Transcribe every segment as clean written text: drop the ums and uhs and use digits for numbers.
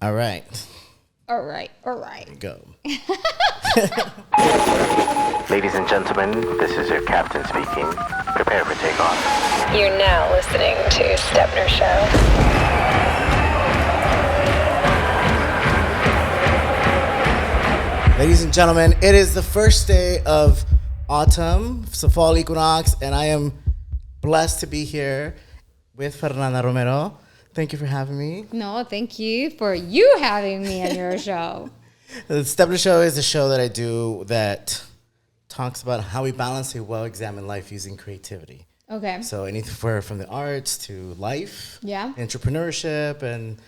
All right. All right. Go. Ladies and gentlemen, this is your captain speaking. Prepare for takeoff. You're now listening to Stepner Show. Ladies and gentlemen, it is the first day of autumn, so fall equinox, and I am blessed to be here with Fernanda Romero. Thank you for having me. No, thank you for you having me on your show. The Stepner Show is a show that I do that talks about how we balance a well-examined life using creativity. Okay. So anything from the arts to life, entrepreneurship, and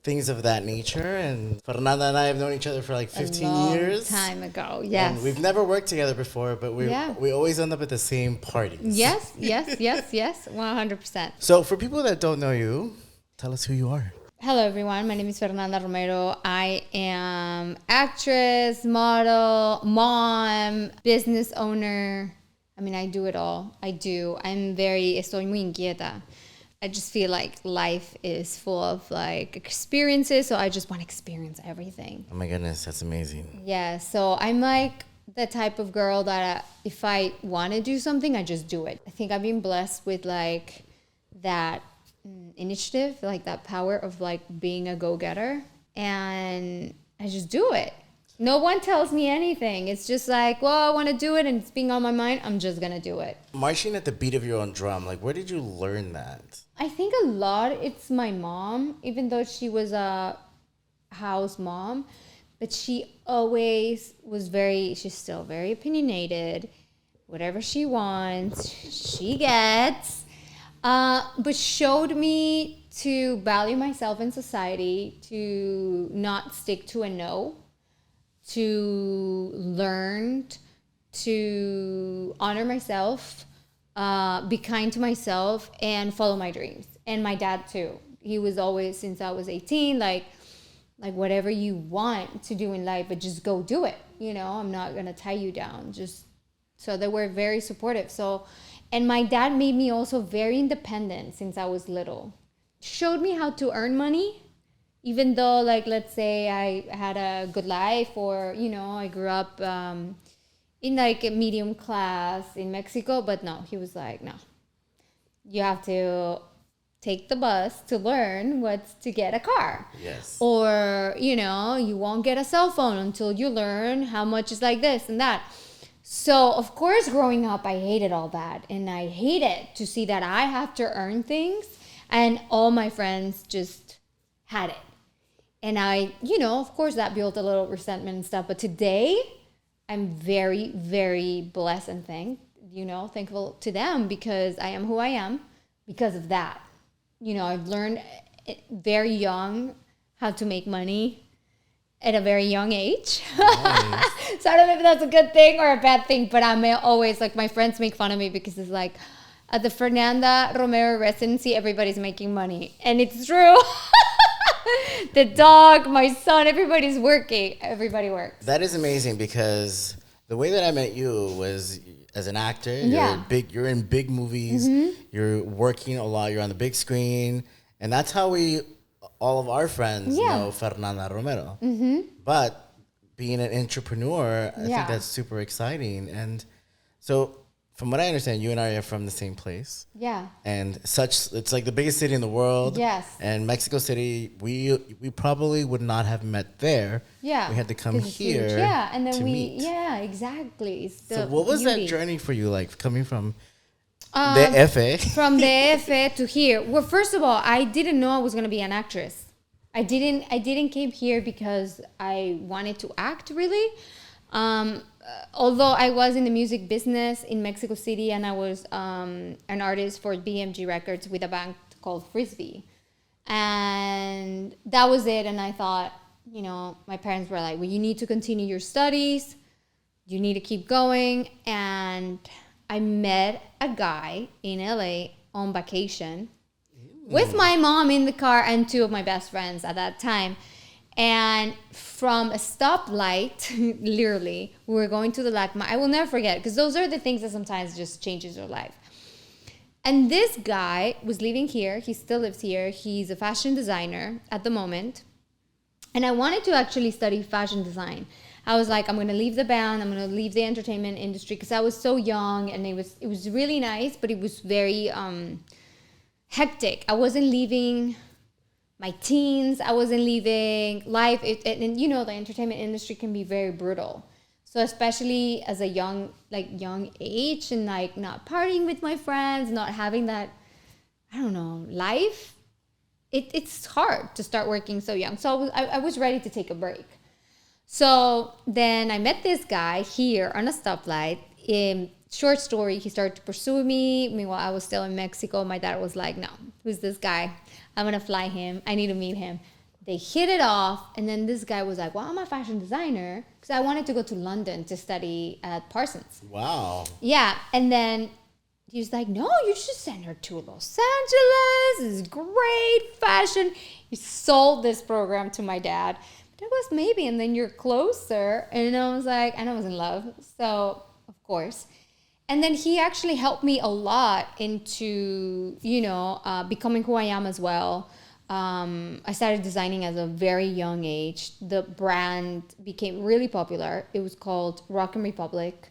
things of that nature. And Fernanda and I have known each other for like 15 years. Time ago, yes. And we've never worked together before, but we always end up at the same parties. Yes, 100%. So for people that don't know you, tell us who you are. Hello, everyone. My name is Fernanda Romero. I am actress, model, mom, business owner. I mean, I do it all. Estoy muy inquieta. I just feel like life is full of like experiences, so I just want to experience everything. Oh my goodness, that's amazing. Yeah, so I'm like the type of girl that if I want to do something, I just do it. I think I've been blessed with like that initiative, like that power of like being a go-getter, and I just do it. No one tells me anything. It's just like, well, I want to do it and it's being on my mind. I'm just going to do it. Marching at the beat of your own drum, like where did you learn that? I think a lot, it's my mom, even though she was a house mom, but she always was she's still very opinionated. Whatever she wants, she gets. But showed me to value myself in society, to not stick to a no, to learn, to honor myself, be kind to myself, and follow my dreams. And my dad too. He was always, since I was 18, like whatever you want to do in life, but just go do it. You know, I'm not gonna tie you down. So they were very supportive. And my dad made me also very independent since I was little. Showed me how to earn money, even though, like, let's say I had a good life, or, you know, I grew up in like a medium class in Mexico. But no, he was like, no, you have to take the bus to learn what's to get a car. Yes. Or, you know, you won't get a cell phone until you learn how much is like this and that. So, of course, growing up, I hated all that. And I hated to see that I have to earn things. And all my friends just had it. And I, you know, of course, that built a little resentment and stuff. But today, I'm very, very blessed and thankful to them, because I am who I am because of that. You know, I've learned very young how to make money at a very young age. Nice. So I don't know if that's a good thing or a bad thing, but I'm always, like, my friends make fun of me because it's like, at the Fernanda Romero residency, everybody's making money. And it's true. The dog, my son, everybody's working. Everybody works. That is amazing, because the way that I met you was as an actor. You're in big movies. Mm-hmm. You're working a lot. You're on the big screen. And that's how all of our friends know Fernanda Romero. Mm-hmm. But being an entrepreneur, I think that's super exciting. And so, from what I understand, you and I are from the same place. Yeah. And it's like the biggest city in the world. Yes. And Mexico City, we probably would not have met there. Yeah. We had to come here. Yeah, and then to meet. Yeah, exactly. So what was that journey for you like, coming from the F? From the F to here? Well, first of all, I didn't know I was going to be an actress. I didn't came here because I wanted to act, really. Although I was in the music business in Mexico City, and I was an artist for BMG Records with a band called Frisbee. And that was it. And I thought, you know, my parents were like, well, you need to continue your studies. You need to keep going. And I met a guy in LA on vacation with my mom in the car and two of my best friends at that time. And from a stoplight, literally, we were going to the LACMA. I will never forget, because those are the things that sometimes just changes your life. And this guy was living here. He still lives here. He's a fashion designer at the moment. And I wanted to actually study fashion design. I was like, I'm going to leave the band. I'm going to leave the entertainment industry because I was so young, and it was really nice, but it was very hectic. I wasn't leaving my teens. I wasn't leaving life. And you know, the entertainment industry can be very brutal. So especially as a young age, and like not partying with my friends, not having that, I don't know, life. It's hard to start working so young. So I was ready to take a break. So then I met this guy here on a stoplight. Short story, he started to pursue me. Meanwhile, I was still in Mexico. My dad was like, no, who's this guy? I'm going to fly him. I need to meet him. They hit it off. And then this guy was like, well, I'm a fashion designer. Because I wanted to go to London to study at Parsons. Wow. Yeah. And then he was like, no, you should send her to Los Angeles. It's great fashion. He sold this program to my dad. But it was maybe, and then you're closer. And I was like, and I was in love. So, of course. And then he actually helped me a lot into, becoming who I am as well. I started designing at a very young age. The brand became really popular. It was called Rock and Republic.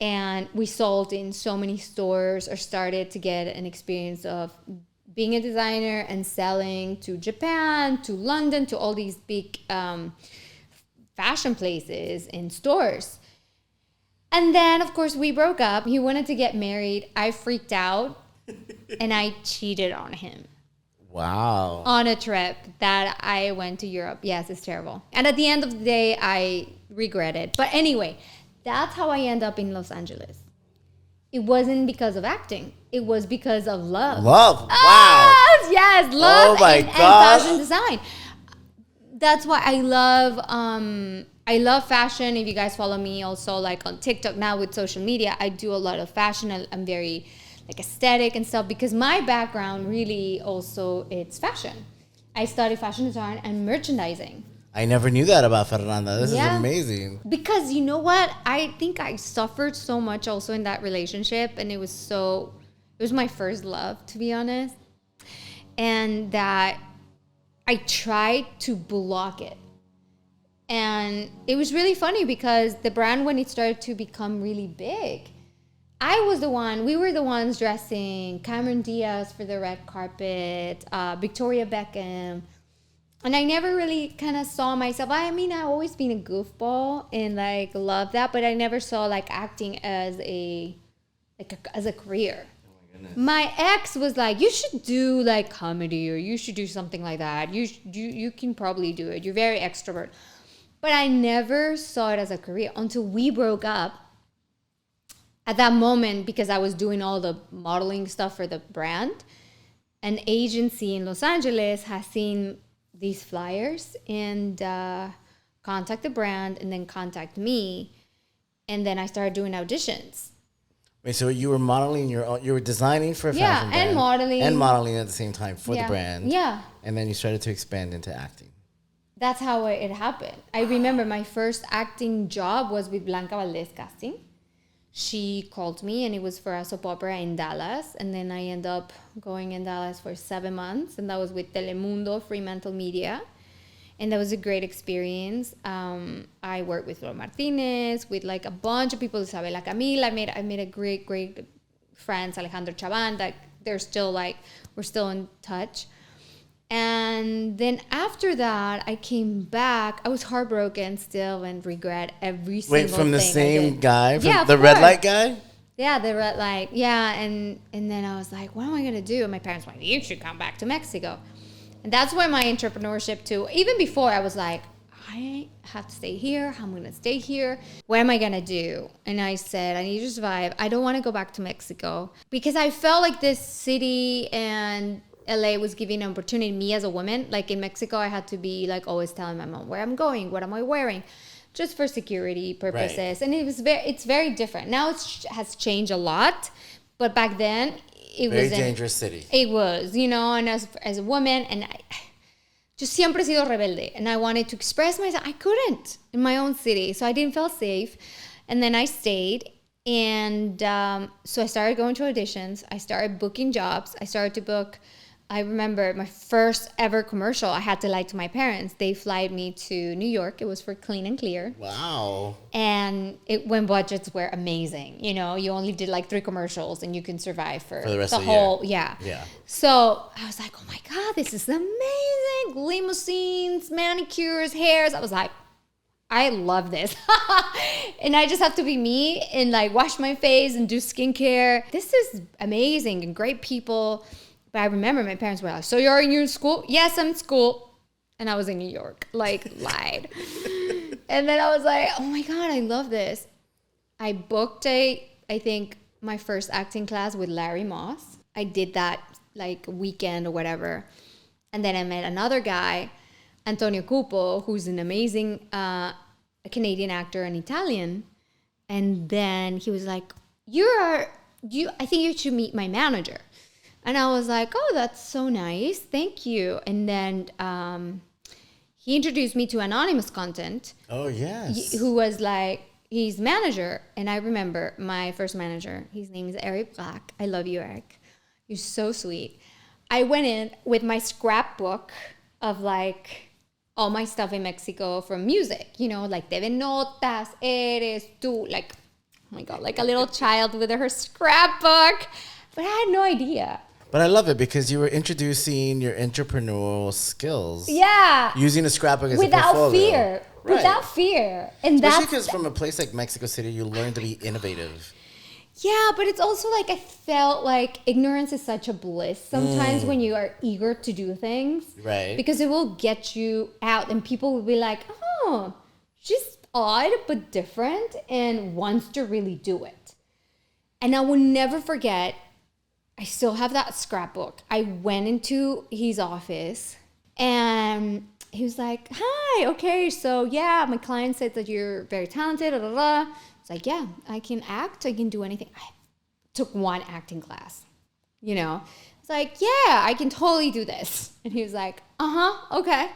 And we sold in so many stores, or started to get an experience of being a designer and selling to Japan, to London, to all these big fashion places and stores. And then, of course, we broke up. He wanted to get married. I freaked out, and I cheated on him. Wow. On a trip that I went to Europe. Yes, it's terrible. And at the end of the day, I regret it. But anyway, that's how I end up in Los Angeles. It wasn't because of acting. It was because of love. Love. Wow. Yes, love and fashion design. That's why I love fashion. If you guys follow me also like on TikTok now with social media, I do a lot of fashion. I'm very like aesthetic and stuff because my background really also it's fashion. I studied fashion design and merchandising. I never knew that about Fernanda. This is amazing. Because you know what? I think I suffered so much also in that relationship, and it was my first love, to be honest. And that I tried to block it. And it was really funny because the brand, when it started to become really big, we were the ones dressing Cameron Diaz for the red carpet, Victoria Beckham. And I never really kind of saw myself. I mean, I've always been a goofball and like love that, but I never saw like acting as a career. Oh my goodness. My ex was like, you should do like comedy, or you should do something like that. You can probably do it. You're very extrovert. But I never saw it as a career until we broke up. At that moment, because I was doing all the modeling stuff for the brand, an agency in Los Angeles has seen these flyers and contact the brand and then contact me. And then I started doing auditions. Wait, so you were modeling you were designing for a fashion brand. And modeling at the same time for the brand. Yeah. And then you started to expand into acting. That's how it happened. I remember my first acting job was with Blanca Valdez Casting. She called me, and it was for a soap opera in Dallas. And then I ended up going in Dallas for 7 months. And that was with Telemundo, Fremantle Media. And that was a great experience. I worked with Flor Martinez, with like a bunch of people, Isabela Camil. I made a great friends, Alejandro Chaban, that we're still in touch. And then after that, I came back. I was heartbroken still and regret every single thing. Wait, from the same guy? From the red light guy? Yeah, the red light. Yeah, and then I was like, what am I going to do? And my parents were like, you should come back to Mexico. And that's where my entrepreneurship too, even before I was like, I have to stay here. How am I going to stay here? What am I going to do? And I said, I need to survive. I don't want to go back to Mexico because I felt like this city and LA was giving an opportunity to me as a woman. Like in Mexico, I had to be like always telling my mom where I'm going, what am I wearing, just for security purposes. Right. And it's very different. Now it has changed a lot, but back then it was very dangerous city. It was, and as a woman, and I just siempre he sido rebelde, and I wanted to express myself. I couldn't in my own city, so I didn't feel safe. And then I stayed. And so I started going to auditions. I started booking jobs. I started to book I remember my first ever commercial, I had to lie to my parents. They flied me to New York. It was for Clean and Clear. Wow. And when budgets were amazing. You know, you only did like 3 commercials and you can survive for the rest the of the whole, year. Yeah. So I was like, oh my God, this is amazing. Limousines, manicures, hairs. I was like, I love this. And I just have to be me and like wash my face and do skincare. This is amazing and great people. But I remember my parents were like, so you're in school? Yes, I'm in school. And I was in New York, like lied. And then I was like, oh my God, I love this. I booked I think my first acting class with Larry Moss. I did that like weekend or whatever. And then I met another guy, Antonio Cupo, who's an amazing a Canadian actor and Italian. And then he was like, I think you should meet my manager. And I was like, oh, that's so nice. Thank you. And then he introduced me to Anonymous Content. Oh, yes. Who was like, he's manager. And I remember my first manager. His name is Eric Black. I love you, Eric. You're so sweet. I went in with my scrapbook of like all my stuff in Mexico from music, you know, like TV Notas, Eres Tú, like, oh my God, like a little child with her scrapbook. But I had no idea. But I love it because you were introducing your entrepreneurial skills. Yeah. Using a scrapbook as without a portfolio. Fear. Right. Without fear. And especially because from a place like Mexico City, you learn to be innovative. Yeah, but it's also like I felt like ignorance is such a bliss sometimes when you are eager to do things. Right. Because it will get you out and people will be like, oh, she's odd but different and wants to really do it. And I will never forget, I still have that scrapbook. I went into his office and he was like, hi, okay, so yeah, my client said that you're very talented, blah, blah, blah. It's like, yeah, I can act. I can do anything. I took 1 acting class, you know. It's like, yeah, I can totally do this. And he was like, okay.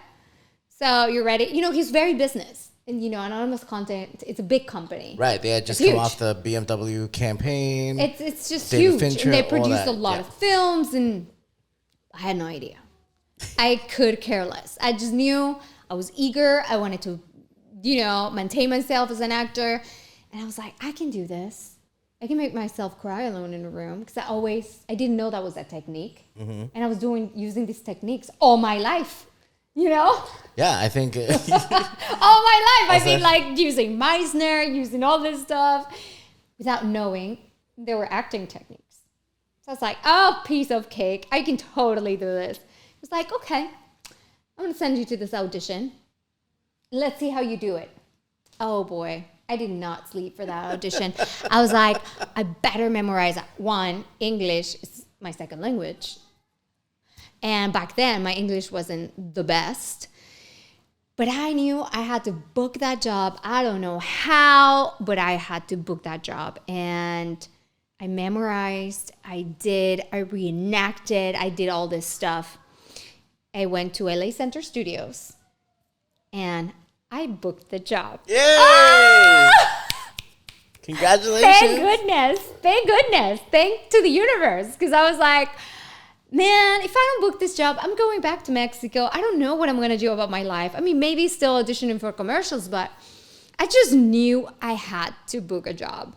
So you're ready. You know, he's very business. And, you know, Anonymous Content, it's a big company. Right. They had just come off the BMW campaign. It's just David huge. Fincher, and they produced a lot of films. And I had no idea. I could care less. I just knew I was eager. I wanted to, you know, maintain myself as an actor. And I was like, I can do this. I can make myself cry alone in a room because I didn't know that was a technique. Mm-hmm. And I was using these techniques all my life, you know? Yeah, I think. all my life. I've been like using Meisner, using all this stuff without knowing there were acting techniques. So I was like, oh, piece of cake. I can totally do this. It was like, okay, I'm going to send you to this audition. Let's see how you do it. Oh, boy. I did not sleep for that audition. I was like, I better memorize that. 1, English is my second language. And back then, my English wasn't the best. But I knew I had to book that job. I don't know how, but I had to book that job. And I memorized, I reenacted, I did all this stuff. I went to LA Center Studios. And I booked the job. Yay! Ah! Congratulations. Thank goodness. Thank to the universe. Because I was like, man, if I don't book this job, I'm going back to Mexico. I don't know what I'm going to do about my life. I mean, maybe still auditioning for commercials, but I just knew I had to book a job.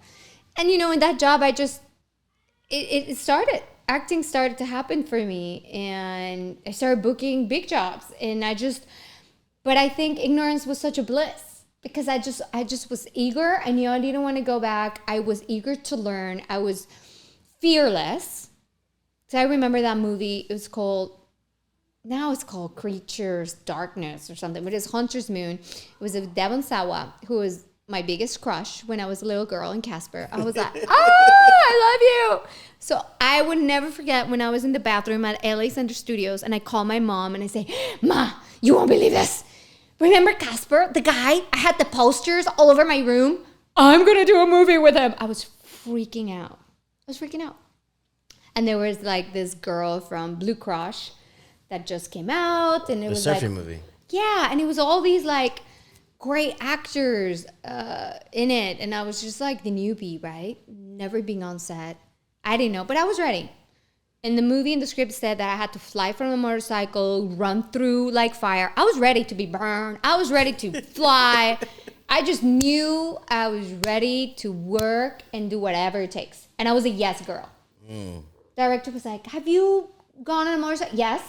And, you know, in that job, it started. Acting started to happen for me. And I started booking big jobs. And but I think ignorance was such a bliss because I just was eager. I knew I didn't want to go back. I was eager to learn. I was fearless. So I remember that movie. Now it's called Creatures, Darkness or something, but it's Hunter's Moon. It was of Devon Sawa, who was my biggest crush when I was a little girl in Casper. I was like, I love you. So I would never forget when I was in the bathroom at LA Center Studios and I call my mom and I say, Ma, you won't believe this. Remember Casper, the guy? I had the posters all over my room. I'm going to do a movie with him. I was freaking out. And there was like this girl from Blue Crush that just came out. And it was the surfing like, movie. Yeah, and it was all these like great actors in it. And I was just like the newbie, right? Never being on set. I didn't know, but I was ready. in the movie, in the script said that I had to fly from a motorcycle, run through like fire. I was ready to be burned. I was ready to fly. I just knew I was ready to work and do whatever it takes. And I was a yes girl. Director was like, have you gone on a motorcycle? Yes.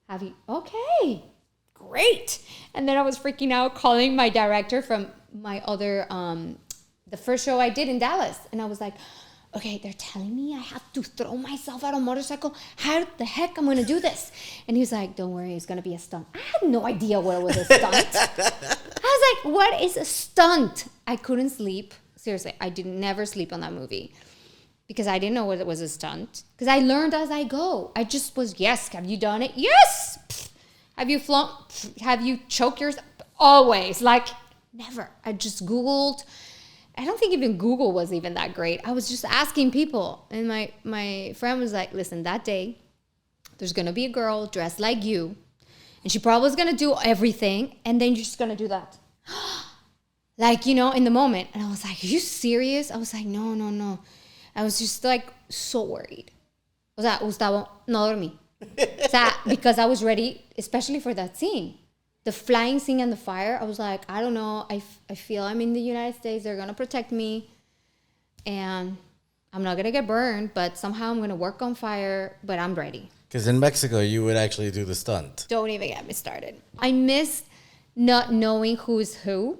Have you? Okay, great. And then I was freaking out calling my director from my other, the first show I did in Dallas. And I was like, okay, they're telling me I have to throw myself out on a motorcycle. How the heck I'm going to do this? And he was like, don't worry, it's going to be a stunt. I had no idea what it was a stunt. I was like, what is a stunt? I couldn't sleep. Seriously, I did never sleep on that movie because I didn't know what it was a stunt. Because I learned as I go. I just was, yes, have you done it? Yes. Pfft. Have you flown? Pfft. Have you choked yourself? Always. Like, never. I just Googled. I don't think even Google was even that great. I was just asking people. And my friend was like, listen, that day, there's going to be a girl dressed like you. And she probably is going to do everything. And then you're just going to do that. Like, you know, in the moment. And I was like, are you serious? I was like, no. I was just like so worried. O sea, Gustavo, no dormí. O sea, because I was ready, especially for that scene. The flying scene and the fire, I was like, I don't know. I feel I'm in the United States. They're going to protect me. And I'm not going to get burned, but somehow I'm going to work on fire, but I'm ready. Because in Mexico, you would actually do the stunt. Don't even get me started. I miss not knowing who's who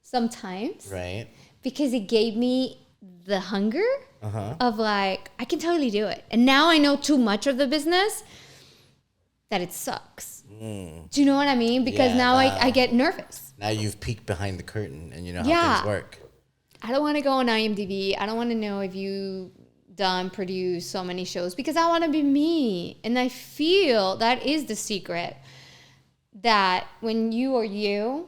sometimes. Right. Because it gave me the hunger of like, I can totally do it. And now I know too much of the business that it sucks. Do you know what I mean? Because now I get nervous. Now you've peeked behind the curtain and you know how things work. I don't want to go on IMDb. I don't want to know if you produced so many shows because I want to be me. And I feel that is the secret, that when you are you,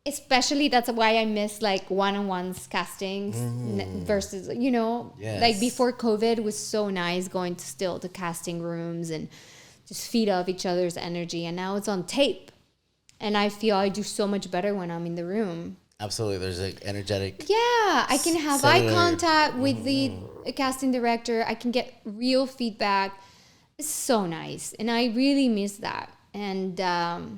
especially that's why I miss like one-on-ones castings versus, you know, like before COVID was so nice going to still the casting rooms and just feed off each other's energy. And now it's on tape. And I feel I do so much better when I'm in the room. Absolutely. There's like energetic. Yeah. I can have eye contact with the casting director. I can get real feedback. It's so nice. And I really miss that. And that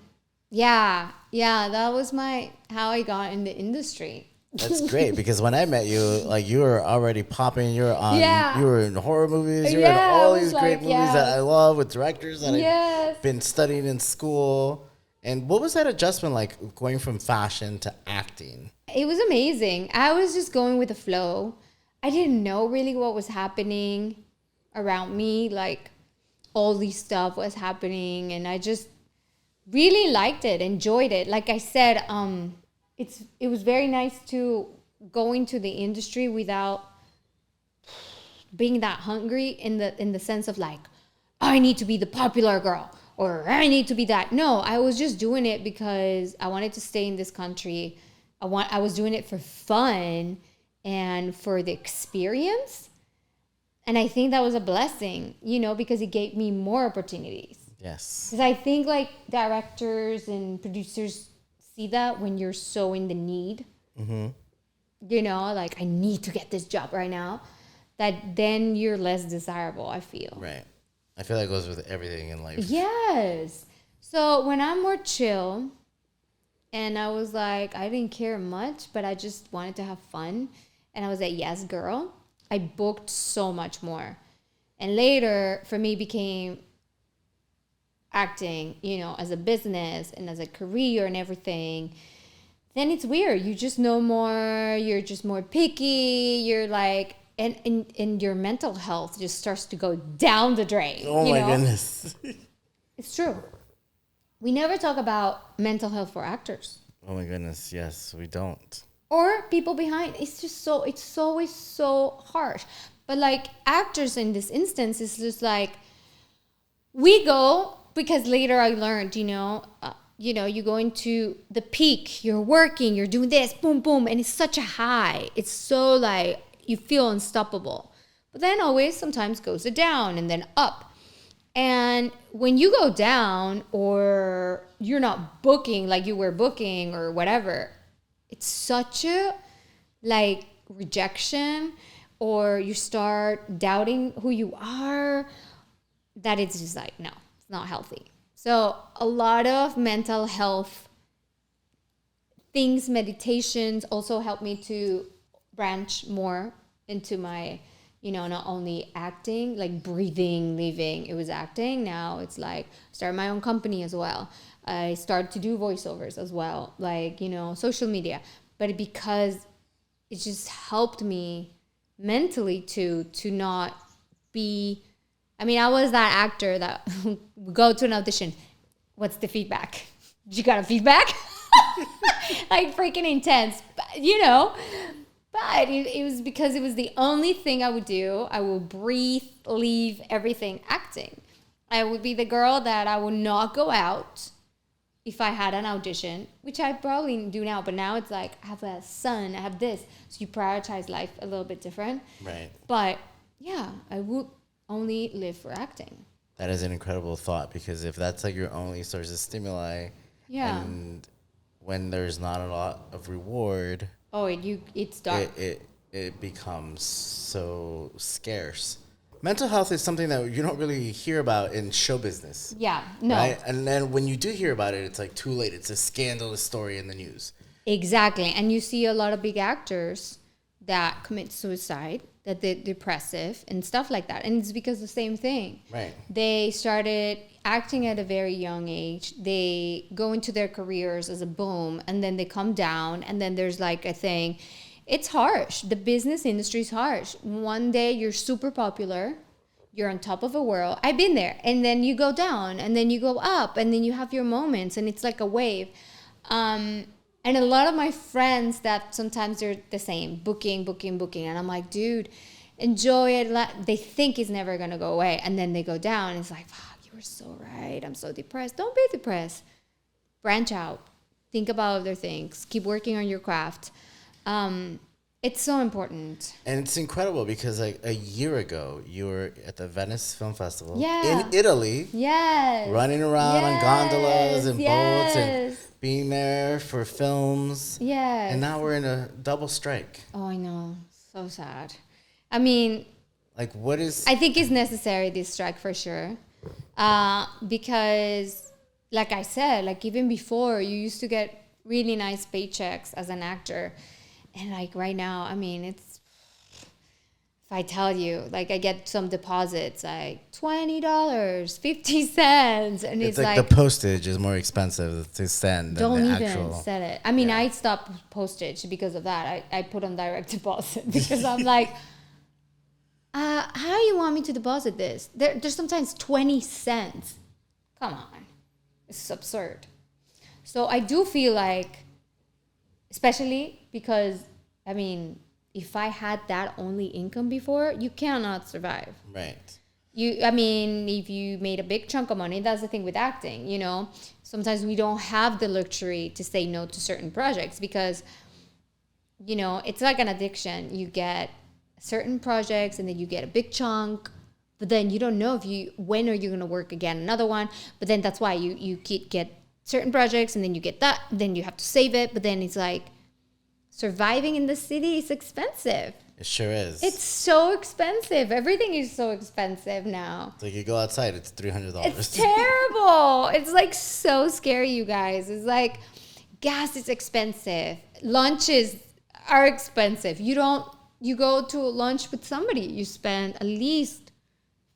was how I got in the industry. That's great because when I met you, like you were already popping. You were in horror movies. You were in all these great movies that I love with directors that I've been studying in school. And what was that adjustment like going from fashion to acting? It was amazing. I was just going with the flow. I didn't know really what was happening around me. Like all these stuff was happening and I just really liked it, enjoyed it. Like I said, it was very nice to go into the industry without being that hungry in the sense of like, I need to be the popular girl or I need to be that. No, I was just doing it because I wanted to stay in this country. I was doing it for fun and for the experience. And I think that was a blessing, you know, because it gave me more opportunities. Yes. Because I think like directors and producers see that when you're so in the need, you know, like I need to get this job right now, that then you're less desirable, I feel. Right. I feel like it goes with everything in life. Yes. So when I'm more chill and I was like, I didn't care much, but I just wanted to have fun. And I was a yes girl. I booked so much more. And later for me became acting, you know, as a business and as a career and everything, then it's weird. You just know more, you're just more picky, you're like, and your mental health just starts to go down the drain. Oh my goodness. It's true. We never talk about mental health for actors. Oh my goodness, yes, we don't. Or people behind. It's always so harsh. But like actors in this instance, it's just like, we go, because later I learned, you know, you go into the peak, you're working, you're doing this, boom, boom, and it's such a high. It's so like, you feel unstoppable. But then always sometimes goes it down and then up. And when you go down or you're not booking like you were booking or whatever, it's such a like rejection or you start doubting who you are, that it's just like, no, it's not healthy. So a lot of mental health things, meditations also help me to branch more into my, not only acting, like breathing, living, it was acting. Now it's like start my own company as well. I started to do voiceovers as well, like, social media. But because it just helped me mentally to not be, I was that actor that would go to an audition. What's the feedback? You got a feedback? Like freaking intense, but it was because it was the only thing I would do. I will breathe, leave everything acting. I would be the girl that I would not go out if I had an audition, which I probably do now, but now it's like I have a son, I have this. So you prioritize life a little bit different. Right. But yeah, I would only live for acting. That is an incredible thought, because if that's like your only source of stimuli, and when there's not a lot of reward, it's dark. It becomes so scarce. Mental health is something that you don't really hear about in show business. Yeah, no. Right? And then when you do hear about it, it's like too late. It's a scandalous story in the news. Exactly. And you see a lot of big actors that commit suicide, that they're depressive and stuff like that. And it's because the same thing. Right. They started acting at a very young age. They go into their careers as a boom, and then they come down, and then there's like a thing. It's harsh. The business industry is harsh. One day you're super popular. You're on top of a world. I've been there. And then you go down, and then you go up, and then you have your moments, and it's like a wave. And a lot of my friends that sometimes they're the same, booking. And I'm like, dude, enjoy it. They think it's never going to go away. And then they go down. And it's like, fuck, you were so right. I'm so depressed. Don't be depressed. Branch out. Think about other things. Keep working on your craft. It's so important. And it's incredible because like a year ago, you were at the Venice Film Festival in Italy. Yes. Running around on gondolas and boats and being there for films. Yes. And now we're in a double strike. Oh, I know. So sad. I mean, like, what is... I think it's necessary, this strike, for sure. Because, like I said, like even before, you used to get really nice paychecks as an actor. And like right now, I mean, it's, if I tell you, like I get some deposits, like $20, 50 cents. And it's like the postage is more expensive to send than the actual. Don't even send it. I mean, I stopped postage because of that. I put on direct deposit because I'm like, how do you want me to deposit this? There's sometimes 20 cents. Come on. It's absurd. So I do feel like, especially because, I mean, if I had that only income before, you cannot survive. Right. If you made a big chunk of money, that's the thing with acting, Sometimes we don't have the luxury to say no to certain projects because, it's like an addiction. You get certain projects and then you get a big chunk, but then you don't know when are you going to work again another one. But then that's why you get certain projects and then you get that, then you have to save it. But then it's like surviving in the city is expensive. It sure is. It's so expensive. Everything is so expensive now. It's like you go outside, it's $300. It's terrible. It's like so scary, you guys. It's like gas is expensive. Lunches are expensive. You go to lunch with somebody, you spend at least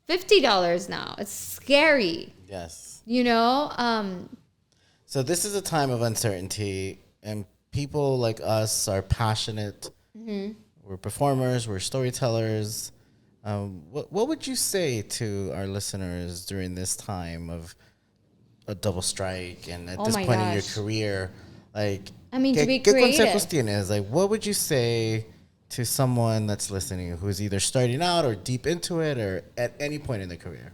$50 now. It's scary. Yes. So this is a time of uncertainty, and people like us are passionate. Mm-hmm. We're performers. We're storytellers. What would you say to our listeners during this time of a double strike and at this point in your career? Like, to be creative. ¿Qué consejos tienes? Like, what would you say to someone that's listening who's either starting out or deep into it or at any point in their career?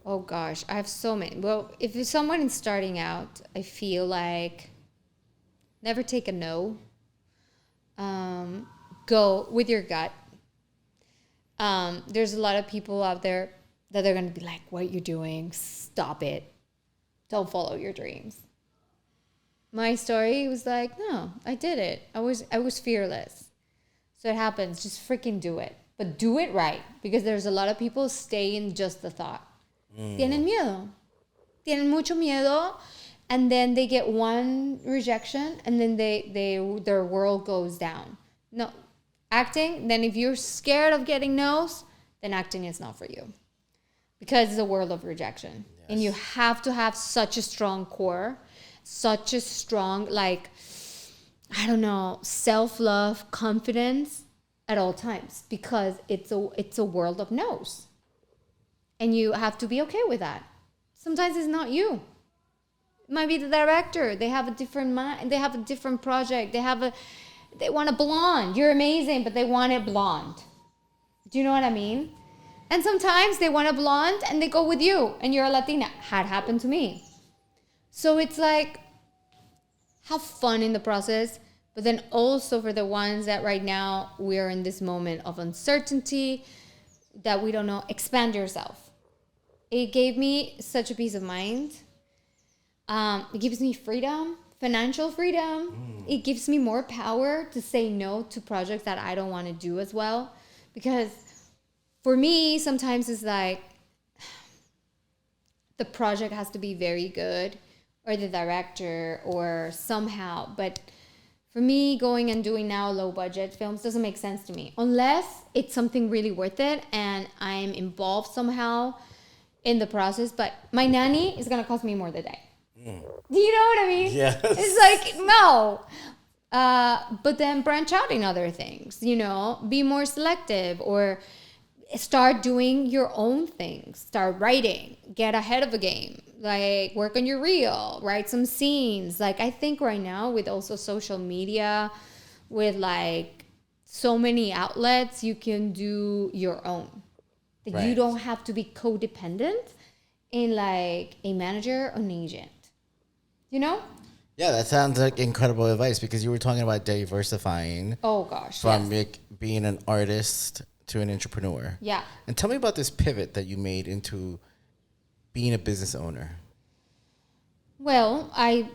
Oh gosh, I have so many. Well, if someone is starting out, I feel like never take a no. Go with your gut. There's a lot of people out there that are going to be like, what are you doing? Stop it. Don't follow your dreams. My story was like, no, I did it. I was fearless. So it happens. Just freaking do it. but do it right, because there's a lot of people stay in just the thought. Tienen miedo. Tienen mucho miedo, and then they get one rejection, and then their world goes down. No, acting, then if you're scared of getting no's, then acting is not for you, because it's a world of rejection. Yes. And you have to have such a strong core, such a strong, like, I don't know, self-love, confidence at all times, because it's a world of no's. And you have to be okay with that. Sometimes it's not you. It might be the director. They have a different mind. They have a different project. They want a blonde. You're amazing, but they want it blonde. Do you know what I mean? And sometimes they want a blonde and they go with you and you're a Latina. Had happened to me. So it's like, have fun in the process, but then also for the ones that right now we're in this moment of uncertainty that we don't know, expand yourself. It gave me such a peace of mind. It gives me freedom, financial freedom. It gives me more power to say no to projects that I don't want to do as well. Because for me, sometimes it's like the project has to be very good, or the director, or somehow. But for me, going and doing now low budget films doesn't make sense to me, unless it's something really worth it and I'm involved somehow in the process. But my nanny is going to cost me more the day. Do you know what I mean? Yes. It's like, no. But then branch out in other things, be more selective, or start doing your own things. Start writing, get ahead of the game, like work on your reel, write some scenes. Like, I think right now with also social media, with like so many outlets, you can do your own. Right. You don't have to be codependent in like a manager or an agent. Yeah, that sounds like incredible advice, because you were talking about diversifying. Oh gosh, from yes. Being an artist to an entrepreneur. Yeah. And tell me about this pivot that you made into being a business owner. Well, I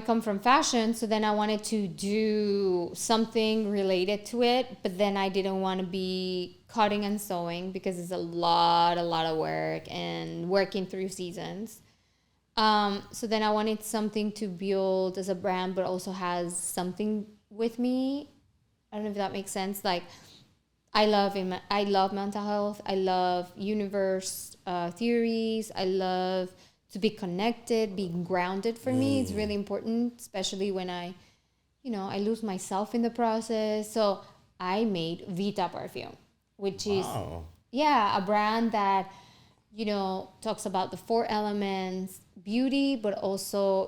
come from fashion, so then I wanted to do something related to it, but then I didn't want to be cutting and sewing because it's a lot of work and working through seasons. So then I wanted something to build as a brand, but also has something with me. I don't know if that makes sense. Like, I love mental health. I love universe theories. I love to be connected, being grounded. For me, it's really important, especially when I lose myself in the process. So I made VITA Parfum, which is a brand that talks about the 4 elements, beauty, but also,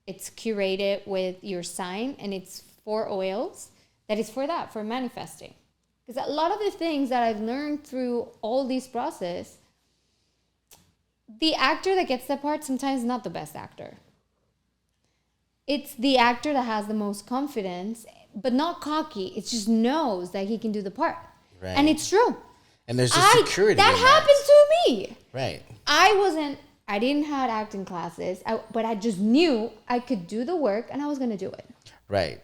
it's curated with your sign, and it's 4 oils that is for manifesting. Because a lot of the things that I've learned through all these process, the actor that gets that part sometimes is not the best actor. It's the actor that has the most confidence, but not cocky. It just knows that he can do the part. Right. And it's true. And there's just security. That happened to me. Right. I didn't have acting classes, but I just knew I could do the work and I was going to do it. Right.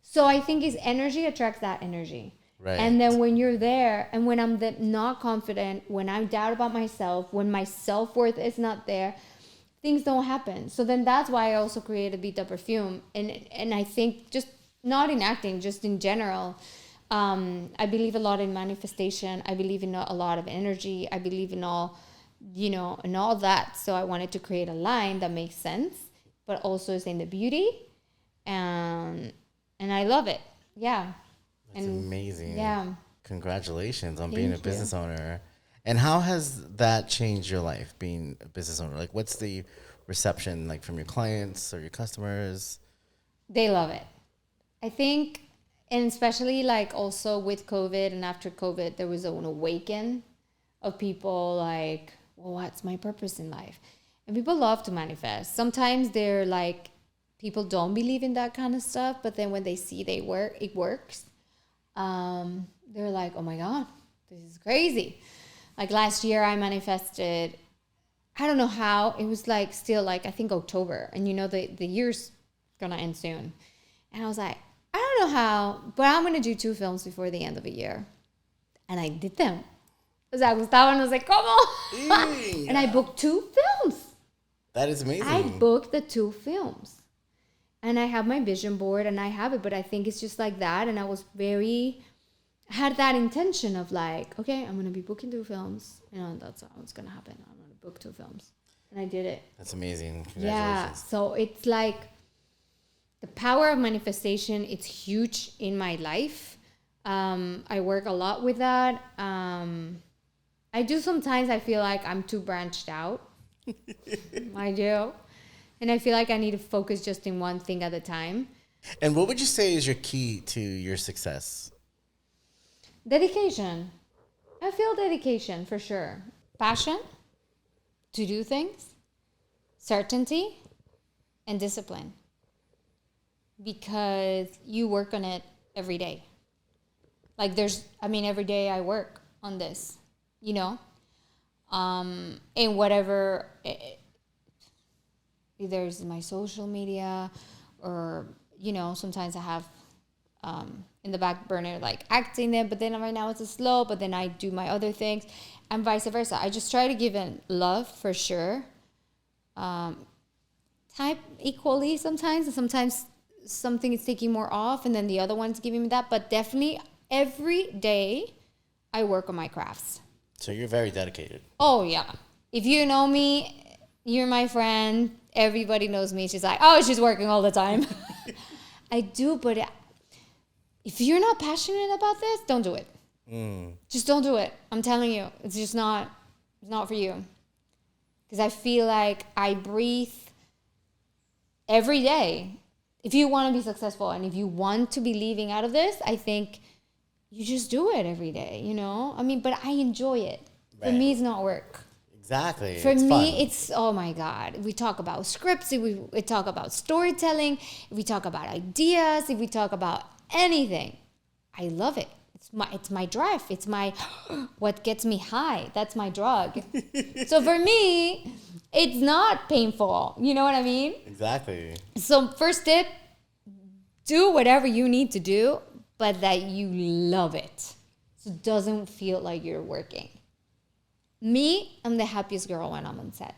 So I think his energy attracts that energy. Right. And then when you're there, and when I'm not confident, when I doubt about myself, when my self-worth is not there, things don't happen. So then that's why I also created VITA Parfum. And I think just not in acting, just in general, I believe a lot in manifestation. I believe in a lot of energy. I believe in all, and all that. So I wanted to create a line that makes sense, but also is in the beauty. And I love it. Yeah. That's amazing. Yeah. Congratulations on being a business owner. And how has that changed your life, being a business owner? Like, what's the reception like from your clients or your customers? They love it. I think, and especially like also with COVID and after COVID, there was an awaken of people like, well, what's my purpose in life? And people love to manifest. Sometimes they're like, people don't believe in that kind of stuff, but then when they see it works. They're like, oh my God, this is crazy. Like last year I manifested, I don't know how, it was like still like, I think October, and the year's gonna end soon. And I was like, I don't don't know how, but I'm going to do 2 films before the end of the year. And I did them. O sea, Gustavo nos dice, ¿cómo? And I booked 2 films. That is amazing. I booked the 2 films. And I have my vision board and I have it, but I think it's just like that. And I was had that intention of like, okay, I'm going to be booking 2 films. You know, that's what's going to happen. I'm going to book 2 films. And I did it. That's amazing. Congratulations. Yeah. So it's like the power of manifestation. It's huge in my life. I work a lot with that. I do sometimes I feel like I'm too branched out. I do. And I feel like I need to focus just in one thing at a time. And what would you say is your key to your success? Dedication. I feel dedication for sure. Passion to do things, certainty, and discipline. Because you work on it every day. Like every day I work on this, you know? And whatever, either it's my social media or, you know, sometimes I have in the back burner like acting it, but then right now it's a slow, but then I do my other things and vice versa. I just try to give it love for sure. Type equally sometimes, and sometimes something is taking more off and then the other one's giving me that, but definitely every day I work on my crafts. So you're very dedicated. Oh, yeah. If you know me, you're my friend. Everybody knows me. She's like, oh, she's working all the time. I do, but if you're not passionate about this, don't do it. Just don't do it. I'm telling you. It's just not for you. Because I feel like I breathe every day. If you want to be successful and if you want to be leaving out of this, I think you just do it every day, you know? I mean, but I enjoy it. Right. For me, it's not work. Exactly. For me, it's, oh my God. We talk about scripts, if we talk about storytelling, if we talk about ideas, if we talk about anything, I love it. It's my drive. It's my, what gets me high. That's my drug. So for me, it's not painful. You know what I mean? Exactly. So first tip, do whatever you need to do, but that you love it. So it doesn't feel like you're working. Me, I'm the happiest girl when I'm on set.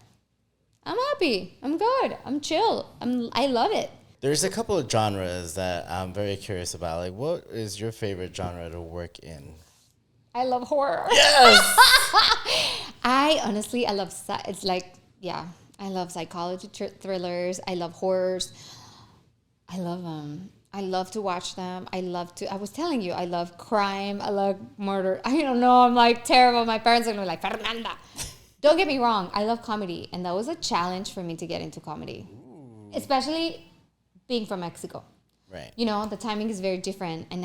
I'm happy. I'm good. I'm chill. I love it. There's a couple of genres that I'm very curious about. Like, what is your favorite genre to work in? I love horror. Yes! I love, it's like, yeah, I love psychology thrillers. I love horrors. I love them. I love to watch them. I was telling you, I love crime. I love murder. I don't know. I'm like terrible. My parents are going to be like, Fernanda. Don't get me wrong. I love comedy. And that was a challenge for me to get into comedy. Ooh. Especially being from Mexico. Right. You know, the timing is very different. And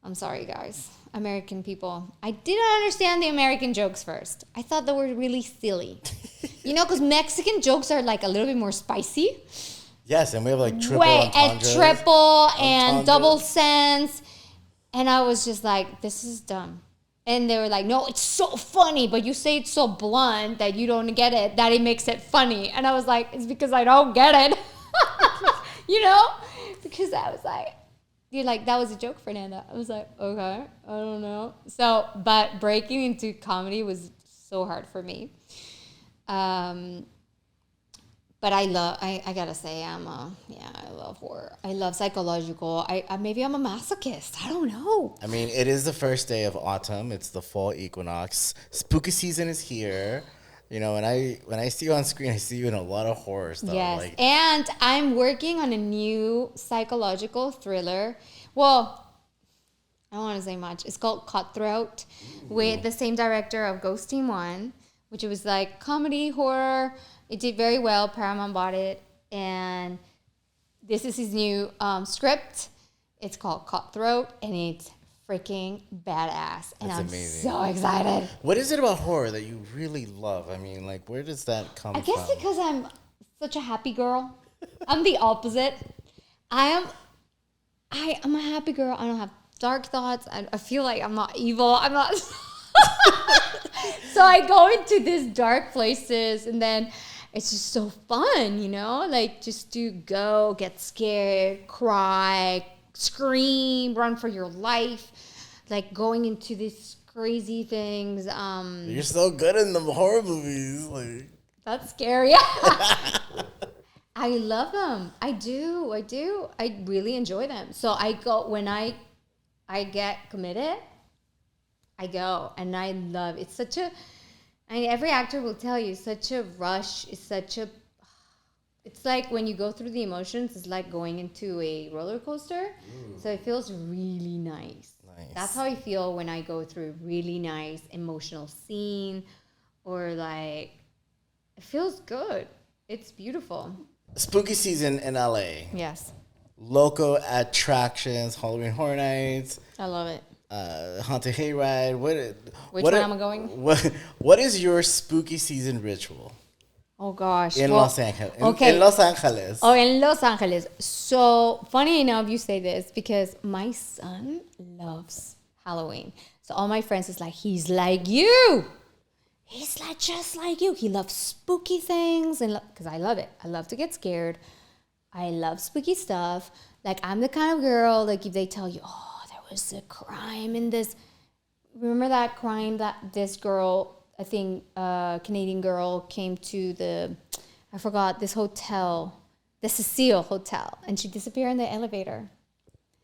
I'm sorry, guys. American people. I didn't understand the American jokes first. I thought they were really silly. You know, because Mexican jokes are like a little bit more spicy. Yes, and we have like triple and double sense. And I was just like, this is dumb. And they were like, no, it's so funny, but you say it's so blunt that you don't get it, that it makes it funny. And I was like, it's because I don't get it. You know? Because I was like, you're like, that was a joke, Fernanda. I was like, okay, I don't know. So, but breaking into comedy was so hard for me. But I gotta say, I love horror. I love psychological. Maybe I'm a masochist. I don't know. I mean, it is the first day of autumn. It's the fall equinox. Spooky season is here. You know, when I see you on screen, I see you in a lot of horror stuff. Yes, and I'm working on a new psychological thriller. Well, I don't want to say much. It's called Cutthroat, with the same director of Ghost Team 1, which was like comedy, horror. It did very well. Paramount bought it. And this is his new script. It's called Cutthroat, and it's freaking badass. And That's I'm amazing. so excited. What is it about horror that you really love? I mean, like, where does that come from? I guess because I'm such a happy girl. I'm the opposite. I'm a happy girl. I don't have dark thoughts. I feel like I'm not evil. I'm not... So I go into these dark places, and then it's just so fun, you know? Like, just to go, get scared, cry, scream, run for your life. Like, going into these crazy things. You're so good in the horror movies. Like, that's scary. I love them. I do. I really enjoy them. So I go, when I get committed, I go, and I love it's such a. I mean, every actor will tell you, such a rush. It's like when you go through the emotions, it's like going into a roller coaster. So it feels really nice. That's how I feel when I go through a really nice emotional scene, or like, it feels good. It's beautiful. Spooky season in LA. Yes. Local attractions, Halloween Horror Nights. I love it. Haunted Hayride. Which one am I going? What is your spooky season ritual? Oh gosh. In Los Angeles. Okay. In Los Angeles. Oh, in Los Angeles. So funny enough you say this, because my son loves Halloween. So all my friends is like, he's like you. He's like just like you. He loves spooky things, and because I love it. I love to get scared. I love spooky stuff. Like, I'm the kind of girl, like, if they tell you, oh, there was a crime in this. Remember that crime that this girl, I think, Canadian girl, came to I forgot, this hotel, the Cecile Hotel, and she disappeared in the elevator.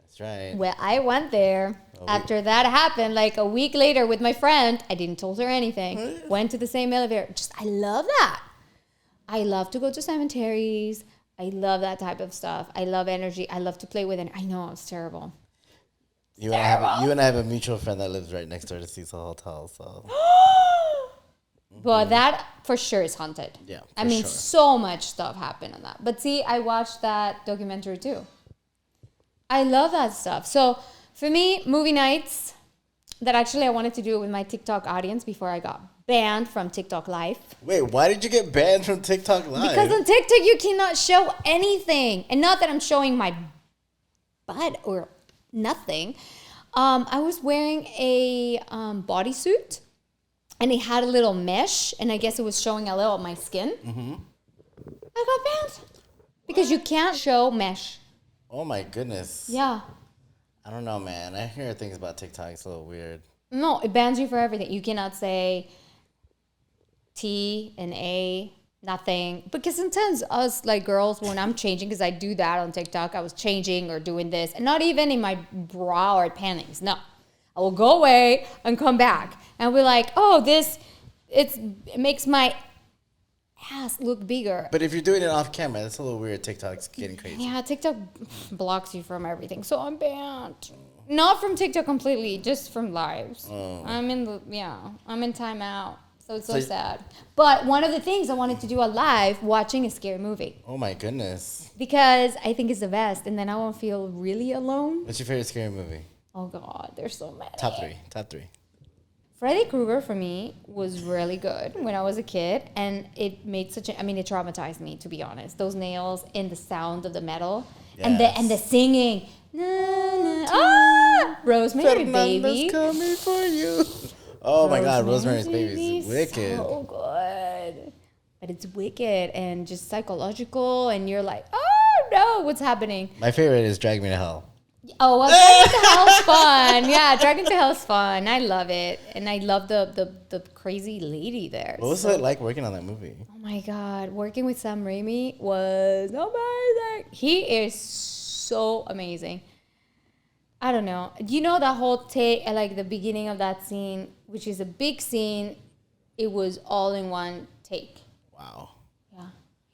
That's right. Well, I went there after that happened, like a week later with my friend. I didn't tell her anything. Went to the same elevator. I love that. I love to go to cemeteries. I love that type of stuff. I love energy. I love to play with it. I know it's terrible. You and I have a mutual friend that lives right next door to Cecil Hotel. So. Well, that for sure is haunted. Yeah, I mean, so much stuff happened on that. But see, I watched that documentary too. I love that stuff. So for me, movie nights, that actually I wanted to do it with my TikTok audience before I got banned from TikTok Live. Wait, why did you get banned from TikTok Live? Because on TikTok you cannot show anything. And not that I'm showing my butt or nothing. I was wearing a bodysuit, and it had a little mesh, and I guess it was showing a little of my skin. Mm-hmm. I got banned because you can't show mesh. Oh my goodness. Yeah. I don't know, man. I hear things about TikTok. It's a little weird. No, it bans you for everything. You cannot say T and A, nothing. Because sometimes us, like, girls, when I'm changing, because I do that on TikTok, I was changing or doing this, and not even in my bra or panties. No. I will go away and come back. And we're like, oh, it makes my ass look bigger. But if you're doing it off camera, that's a little weird. TikTok's getting crazy. Yeah, TikTok blocks you from everything. So I'm banned. Not from TikTok completely, just from lives. Oh. I'm in timeout. So it's so sad. But one of the things I wanted to do a live, watching a scary movie. Oh my goodness. Because I think it's the best, and then I won't feel really alone. What's your favorite scary movie? Oh God, there's so many. Top three. Freddy Krueger for me was really good when I was a kid, and it made it traumatized me, to be honest. Those nails and the sound of the metal, yes. and the singing. Na, na, Rosemary Baby. Coming for you. Oh my God, Rosemary's Baby is wicked. So good. But it's wicked and just psychological, and you're like, oh no, what's happening? My favorite is Drag Me to Hell. Oh, well, Dragon to Hell's fun. Yeah, Dragon to Hell's fun. I love it. And I love the crazy lady there. What was it like working on that movie? Oh my God. Working with Sam Raimi was amazing. He is so amazing. I don't know. You know that whole take, like the beginning of that scene, which is a big scene, it was all in one take. Wow. Yeah.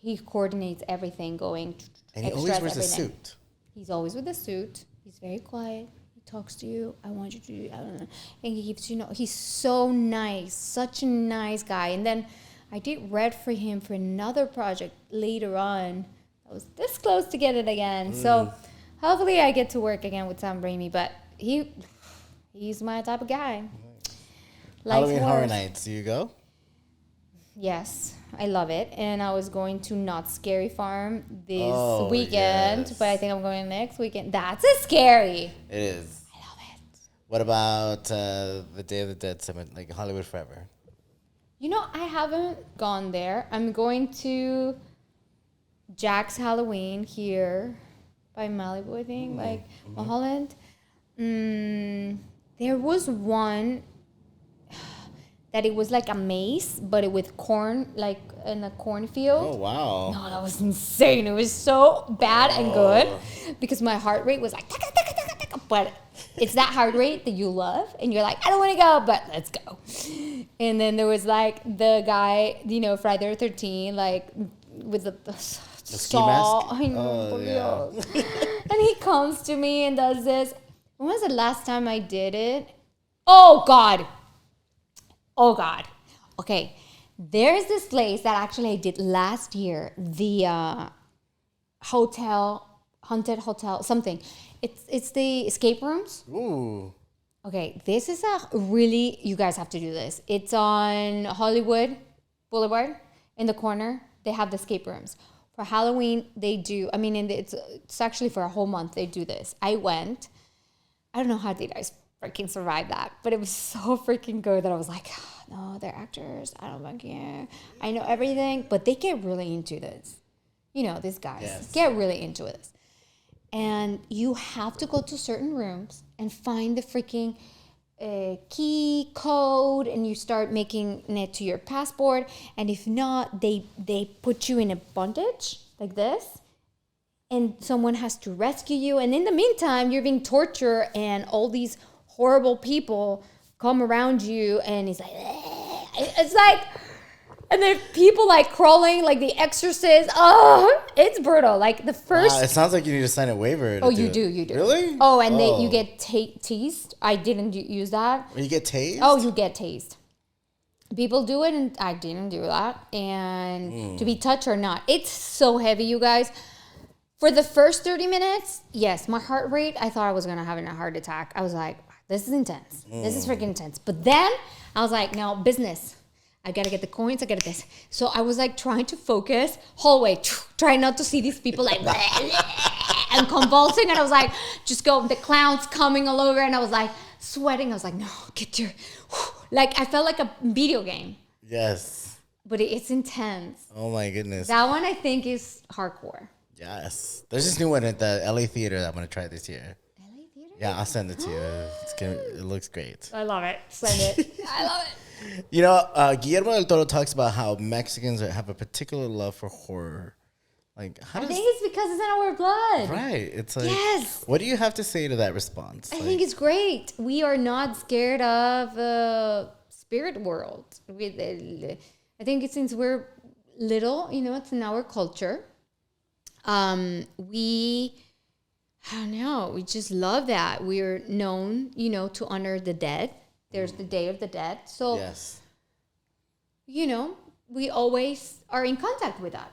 He coordinates everything going. And he always wears a suit. He's always with a suit. He's very quiet. He talks to you. I want you to do, I don't know. And he keeps, he's so nice. Such a nice guy. And then I did read for him for another project later on. I was this close to get it again. So hopefully I get to work again with Sam Raimi. But he's my type of guy. Halloween Horror Nights. Do you go? Yes, I love it. And I was going to Not Scary Farm this weekend, yes. But I think I'm going next weekend. That's a scary. It is. I love it. What about the Day of the Dead Cemetery, like Hollywood Forever? You know, I haven't gone there. I'm going to Jack's Halloween here by Malibu, I think, like Mulholland. There was one that it was like a maze, but it with corn, like in a cornfield. Oh, wow. No, that was insane. It was so bad and good because my heart rate was like, taka, taka, taka, taka, but it's that heart rate that you love, and you're like, I don't want to go, but let's go. And then there was like the guy, you know, Friday the 13th, like with the saw. I know, yeah. And he comes to me and does this. When was the last time I did it? Oh God. Okay. There's this place that actually I did last year. The haunted hotel, something. It's the escape rooms. Ooh. Okay, this is a really, you guys have to do this. It's on Hollywood Boulevard in the corner. They have the escape rooms. For Halloween, they do, it's actually for a whole month they do this. I went. I don't know how did I freaking survive that, but it was so freaking good that I was like, no, they're actors. I don't care. I know everything, but they get really into this. You know, these guys get really into this. And you have to go to certain rooms and find the freaking key code, and you start making it to your passport. And if not, they put you in a bondage like this, and someone has to rescue you. And in the meantime, you're being tortured, and all these horrible people come around you, and it's like, and then people like crawling like the Exorcist. Oh, it's brutal. Like the first. Wow, it sounds like you need to sign a waiver. You do. Really? Oh, and then you get tased. I didn't use that. You get tased? Oh, you get tased. People do it, and I didn't do that. And to be touched or not, it's so heavy, you guys. For the first 30 minutes, yes, my heart rate, I thought I was gonna have a heart attack. I was like, this is intense. This is freaking intense. But then I was like, no, business. I gotta get the coins, I gotta this. So I was like trying to focus, hallway, trying not to see these people like and convulsing. And I was like, just go, the clowns coming all over. And I was like sweating. I was like, no, get your, like I felt like a video game. Yes. But it's intense. Oh my goodness. That one I think is hardcore. Yes. There's this new one at the LA Theater that I'm gonna try this year. LA Theater? Yeah, I'll send it to you. It looks great. I love it. Send it. I love it. You know, Guillermo del Toro talks about how Mexicans have a particular love for horror. Like, I think it's because it's in our blood. Right. It's like, yes. What do you have to say to that response? I think it's great. We are not scared of the spirit world. I think it's since we're little, you know, it's in our culture. I don't know, we just love that. We're known, you know, to honor the dead. There's the Day of the Dead. So, yes. You know, we always are in contact with that.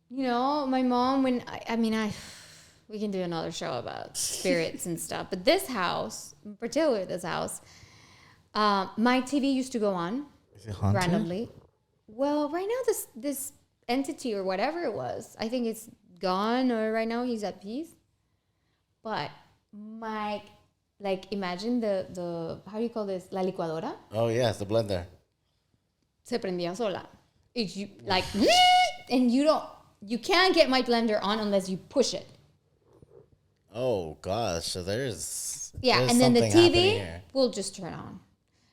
You know, my mom, we can do another show about spirits and stuff. But this house, particularly this house, my TV used to go on. Is it haunted? Randomly. Well, right now this entity or whatever it was, I think it's gone, or right now he's at peace. But imagine the how do you call this? La licuadora. Oh yes, the blender. Se prendía sola. If you like, and you can't get my blender on unless you push it. Oh gosh, so there's and then the TV will just turn on,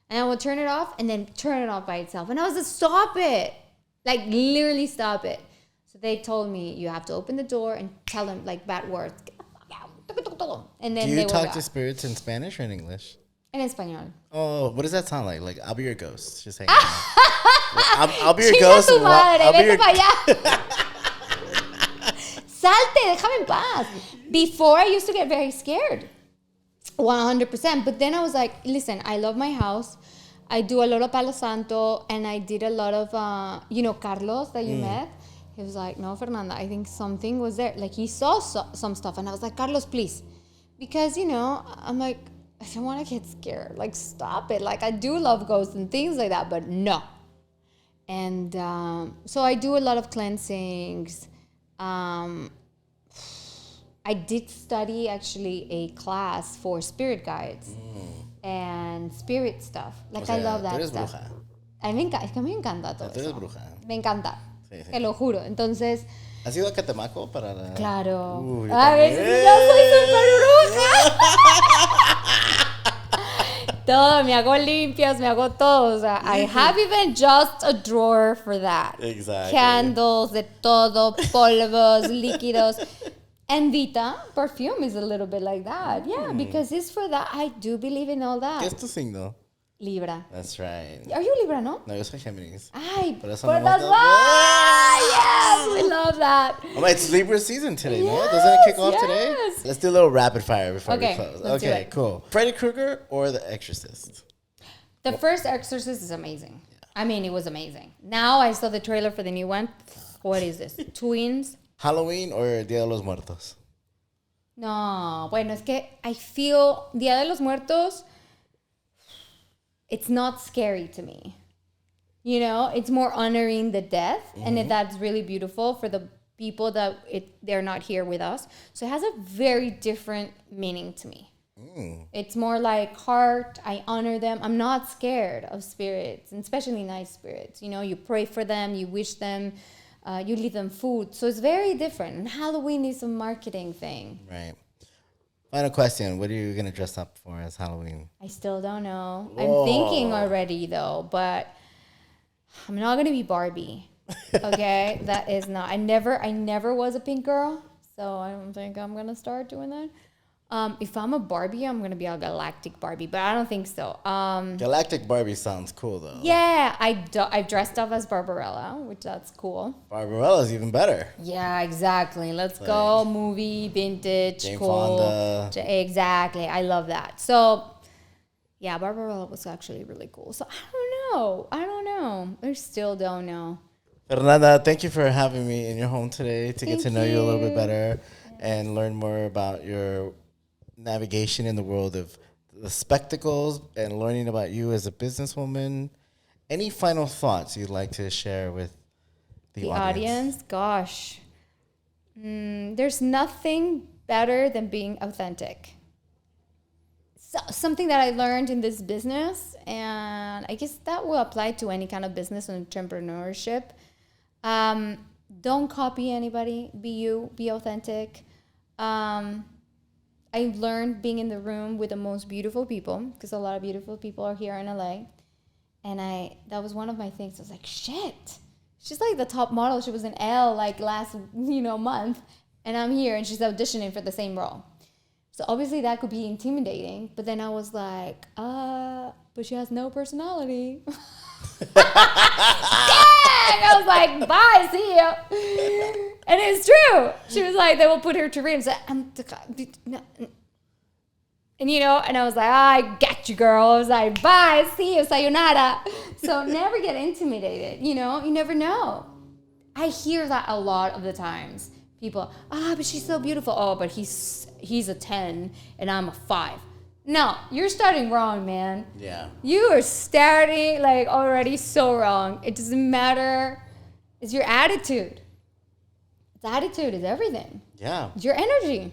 and I will turn it off, and then turn it off by itself. And I was like, stop it, like literally stop it. So they told me you have to open the door and tell them like bad words. And then do you talk to spirits in Spanish or in English? In español. Oh, what does that sound like? Like, I'll be your ghost. Just hang out. I'll be your ghost. Tu madre, vete para allá. Salte, déjame en paz. Before, I used to get very scared. 100%. But then I was like, listen, I love my house. I do a lot of Palo Santo, and I did a lot of, Carlos that you met. He was like, no, Fernanda, I think something was there. Like, he saw some stuff. And I was like, Carlos, please. Because, I'm like, I don't want to get scared. Like, stop it. Like, I do love ghosts and things like that, but no. And so I do a lot of cleansings. I did study, actually, a class for spirit guides and spirit stuff. Like, I love that stuff. Bruja. Es que a mí me encanta todo Tú eres eso. bruja. Me encanta. Sí. Te lo juro. Entonces, ¿Has ido a Catemaco para la...? claro. Yo A ver, también. yo soy súper bruja. Todo, me hago limpias, me hago todo. O sea, I have even just a drawer for that. Exactly. Candles, de todo, polvos, líquidos. And Vita Parfum is a little bit like that. Yeah, because it's for that. I do believe in all ¿Qué that. es tu signo? Libra. That's right. Are you Libra, no? No, yo soy Géminis. Ay, Por eso but no that's hemos- why! Yes, we love that. Oh, it's Libra season today, no? Yes, Doesn't it kick off today? yes. Let's do a little rapid fire before Okay, we close. let's do Okay, it. cool. Freddy Krueger or The Exorcist? The first Exorcist is amazing. I mean, it was amazing. Now I saw the trailer for the new one. What is this? Twins? Halloween or Dia de los Muertos? No, bueno, es que I feel Dia de los Muertos, it's not scary to me. You know, it's more honoring the death, and that's really beautiful for the people that they're not here with us. So it has a very different meaning to me. It's more like heart. I honor them. I'm not scared of spirits, and especially nice spirits. You know, you pray for them, you wish them, you leave them food. So it's very different. And Halloween is a marketing thing. Right. Final question. What are you going to dress up for as Halloween? I still don't know. Whoa. I'm thinking already though, but I'm not gonna be Barbie. Okay, that is not. I never was a pink girl, so I don't think I'm gonna start doing that. If I'm a Barbie, I'm gonna be a galactic Barbie, but I don't think so. Galactic Barbie sounds cool, though. Yeah, I've dressed up as Barbarella, which that's cool. Barbarella's even better. Yeah, exactly. Let's go movie, vintage, Jane cool. Fonda. Exactly. I love that. So, yeah, Barbarella was actually really cool. So I don't know. I still don't know. Fernanda, thank you for having me in your home today to get Thank to know you a little bit you. better and learn more about your navigation in the world of the spectacles and learning about you as a businesswoman. Any final thoughts you'd like to share with the audience? Gosh. There's nothing better than being authentic. So, something that I learned in this business, and I guess that will apply to any kind of business and entrepreneurship. Don't copy anybody. Be you. Be authentic. I learned being in the room with the most beautiful people, because a lot of beautiful people are here in LA. And that was one of my things. I was like, shit. She's like the top model. She was in Elle like last, month. And I'm here and she's auditioning for the same role. So obviously that could be intimidating. But then I was like, but she has no personality. Dang! I was like, bye, see you. And it's true. She was like, they will put her to rooms. And I was like, I got you, girl. I was like, bye, see you, sayonara. So never get intimidated, you never know. I hear that a lot of the times. People, but she's so beautiful. Oh, but he's a 10 and I'm a 5. No, you're starting wrong, man. Yeah. You are starting like already so wrong. It doesn't matter. It's your attitude. The attitude is everything. Yeah. It's your energy.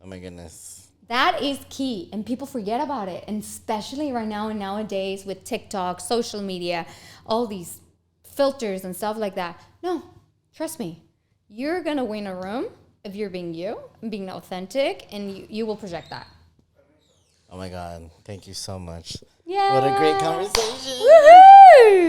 Oh, my goodness. That is key, and people forget about it, and especially right now and nowadays with TikTok, social media, all these filters and stuff like that. No, trust me. You're going to win a room if you're being you and being authentic, and you will project that. Oh, my God. Thank you so much. Yeah. What a great conversation. Woohoo!